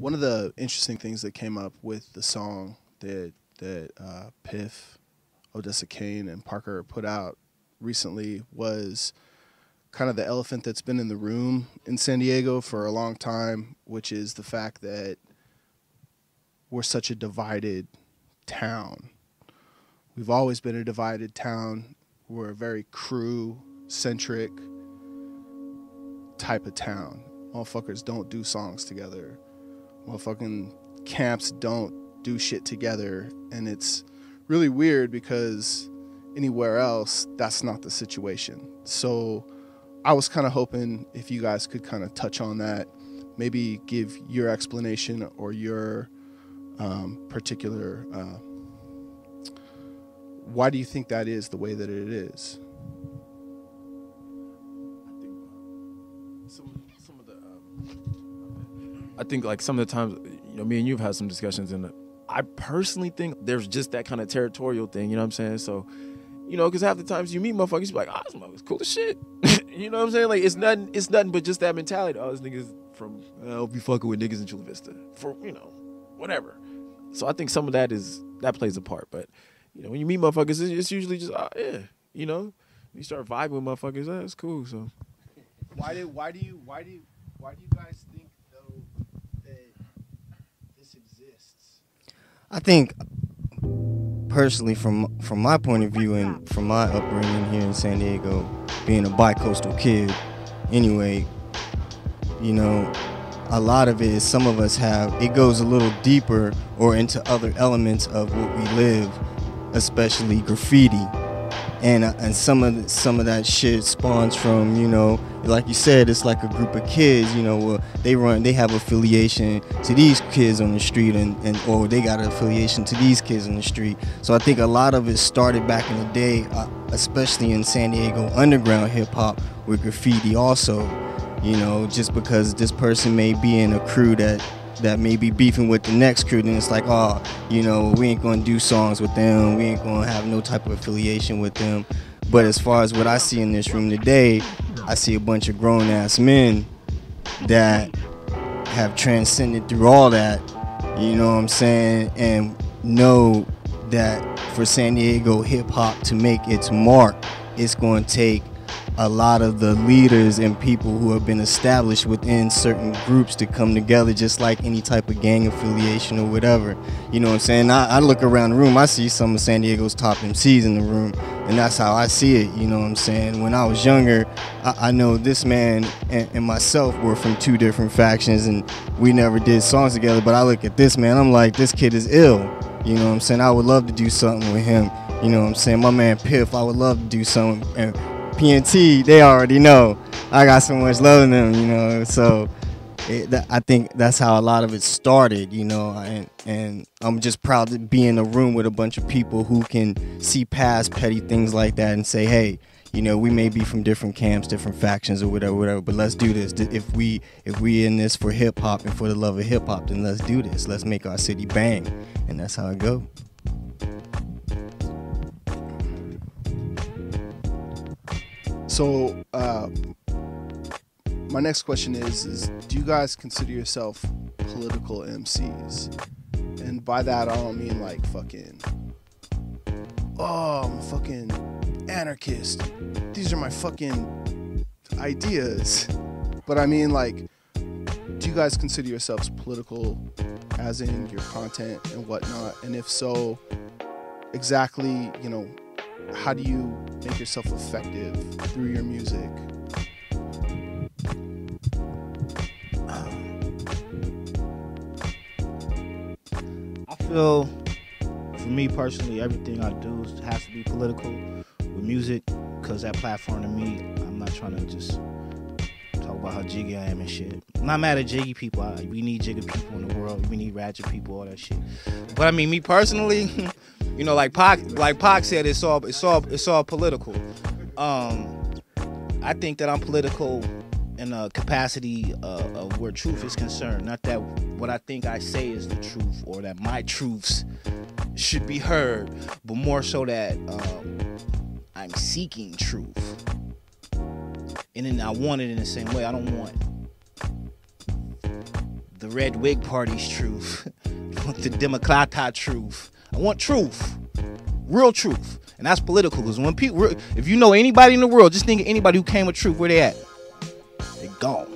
One of the interesting things that came up with the song that Piff, Odessa Kane, and Parker put out recently was kind of the elephant that's been in the room in San Diego for a long time, which is the fact that we're such a divided town. We've always been a divided town. We're a very crew-centric type of town. Motherfuckers don't do songs together. Motherfucking camps don't do shit together. And it's really weird because anywhere else, that's not the situation. So I was kind of hoping if you guys could kind of touch on that, maybe give your explanation or your particular, why do you think that is the way that it is? I think like some of the times, you know, me and you've had some discussions, and I personally think there's just that kind of territorial thing, you know what I'm saying? So, you know, because half the times you meet motherfuckers, you be like, oh, this motherfucker's cool as shit. You know what I'm saying? Like, it's nothing but just that mentality. Oh, this nigga's from, I'll be fucking with niggas in Chula Vista. For, you know, whatever. So I think some of that plays a part. But, you know, when you meet motherfuckers, it's usually just, oh, yeah, you know? You start vibing with motherfuckers, that's cool, so. Why do you guys think though that this exists? I think personally, from my point of view and from my upbringing here in San Diego, being a bi-coastal kid, anyway, you know, a lot of it is some of us have, it goes a little deeper or into other elements of what we live, especially graffiti. And some of that shit spawns from, you know, like you said, it's like a group of kids, you know, they have affiliation to these kids on the street or they got an affiliation to these kids on the street. So I think a lot of it started back in the day, especially in San Diego underground hip hop with graffiti also, you know, just because this person may be in a crew that may be beefing with the next crew, then it's like, oh, you know, we ain't gonna do songs with them, we ain't gonna have no type of affiliation with them. But as far as what I see in this room today, I see a bunch of grown-ass men that have transcended through all that, you know what I'm saying, and know that for San Diego hip-hop to make its mark, it's gonna take a lot of the leaders and people who have been established within certain groups to come together, just like any type of gang affiliation or whatever. You know what I'm saying? I look around the room, I see some of San Diego's top MCs in the room, and that's how I see it, you know what I'm saying? When I was younger, I know this man and myself were from two different factions, and we never did songs together, but I look at this man, I'm like, this kid is ill. You know what I'm saying? I would love to do something with him. You know what I'm saying? My man Piff, I would love to do something. And pt, they already know I got so much love in them, you know, so I think that's how a lot of it started, you know, and I'm just proud to be in a room with a bunch of people who can see past petty things like that and say, hey, you know, we may be from different camps, different factions or whatever, but let's do this. If we in this for hip hop and for the love of hip hop, then let's do this. Let's make our city bang, and that's how it goes. So, my next question is do you guys consider yourself political MCs? And by that, I don't mean like fucking, oh, I'm a fucking anarchist. These are my fucking ideas. But I mean, like, do you guys consider yourselves political as in your content and whatnot? And if so, exactly, you know, how do you make yourself effective through your music? I feel, for me personally, everything I do has to be political with music, because that platform to me, I'm not trying to just talk about how jiggy I am and shit. I'm not mad at jiggy people. We need jiggy people in the world. We need ratchet people, all that shit. But I mean, me personally, you know, like Pac said, it's all political. I think that I'm political in a capacity of where truth is concerned. Not that what I think I say is the truth or that my truths should be heard, but more so that I'm seeking truth. And then I want it in the same way. I don't want the Red Wig Party's truth. I want the Democrata truth. I want truth. Real truth. And that's political, because when people, if you know anybody in the world, just think of anybody who came with truth, where they at? They gone.